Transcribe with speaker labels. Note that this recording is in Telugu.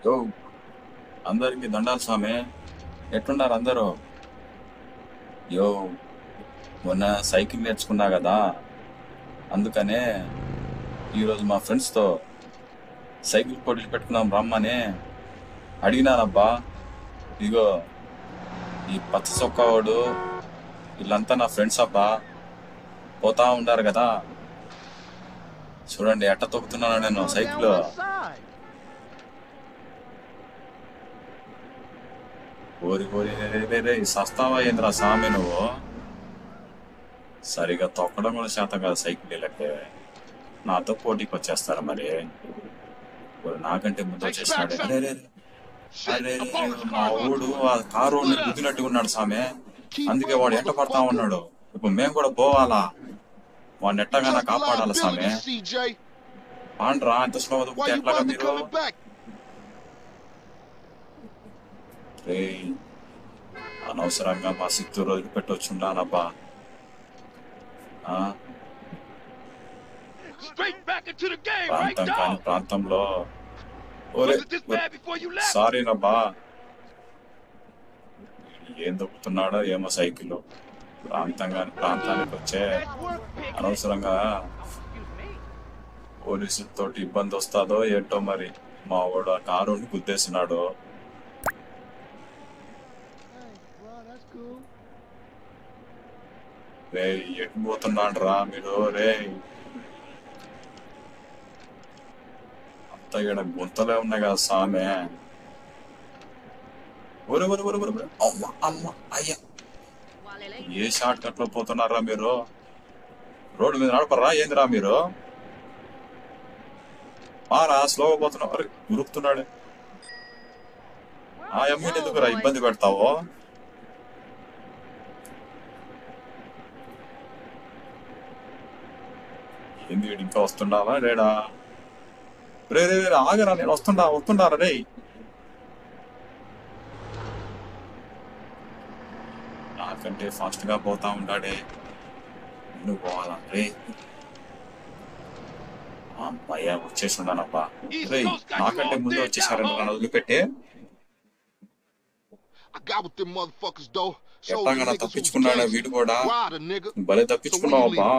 Speaker 1: యో అందరికి దండాలు స్వామి. ఎట్లున్నారు అందరూ? యో మొన్న సైకిల్ నేర్చుకున్నా కదా, అందుకనే ఈరోజు మా ఫ్రెండ్స్తో సైకిల్ పోటీలు పెట్టుకున్నాం రమ్మని అడిగినానబ్బా. ఇగో ఈ పచ్చ చొక్కావాడు వీళ్ళంతా నా ఫ్రెండ్స్ అబ్బా. పోతా ఉండారు కదా, చూడండి ఎట్ట తొక్కుతున్నాను నేను సైకిల్. ఓరి ఓరి రే సస్తావా ఏంద్రా సామి నువ్వు? సరిగా తొక్కడం కూడా శాతం కదా సైకిల్ వీళ్ళకి. నాతో పోటీకి వచ్చేస్తారా మరి? నాకంటే ముందు వచ్చేసినాడు. అరే అరే అరే మా ఊడు ఆ కారు గుద్దినట్టుగా ఉన్నాడు సామె. అందుకే వాడు ఎంట పడతా ఉన్నాడు. ఇప్పుడు మేము కూడా పోవాలా, వాడిని ఎట్టగానా కాపాడాలి సామె. పాండ్రా ఎంత స్లో దుక్కితే ఎట్లాగా మీరు? అనవసరంగా మా సిత్తు రోజులు పెట్టొచ్చుండానబ్బా. ప్రాంతం కాని ప్రాంతంలో సారీ నబ్బా. ఏం దొక్కుతున్నాడో ఏమో సైకిల్. ప్రాంతం కాని ప్రాంతానికి వచ్చే అనవసరంగా పోలీసులతోటి ఇబ్బంది వస్తుందో ఏంటో మరి. మా వాడు ఆ కారుని గుద్దేసినాడు. రే ఎటు పోతున్నాడు రా మీరు? రే అంత ఇక్కడ గుంతలే ఉన్నాయి కదా సామె. ఒరే ఒరే ఒరే ఒరే అమ్మ అమ్మ అయ్యా, ఏ షార్ట్ కట్ లో పోతున్నారా మీరు? రోడ్డు మీద నడపరా ఏందిరా మీరు? రా స్లోగా పోతున్నావు. అరే ఉరుకుతున్నాడే. ఆ అమ్మిని ఎందుకురా ఇబ్బంది పెడతావో? ఏంది ఇంకా వస్తుండావా లేడా? రే రే ఆగరా, నేను వస్తుండారా రే. నాకంటే ఫాస్ట్ గా పోతా ఉంటాడే, నువ్వు పోవాలా రే? అమ్మయ్యా వచ్చేసి ఉన్నానబ్బా. రే నాకంటే ముందే వచ్చేసారని నన్ను వదిలిపెట్టే. ఎట్టాగా తప్పించుకున్నాడా వీడు కూడా? భలే తప్పించుకున్నావబ్బా.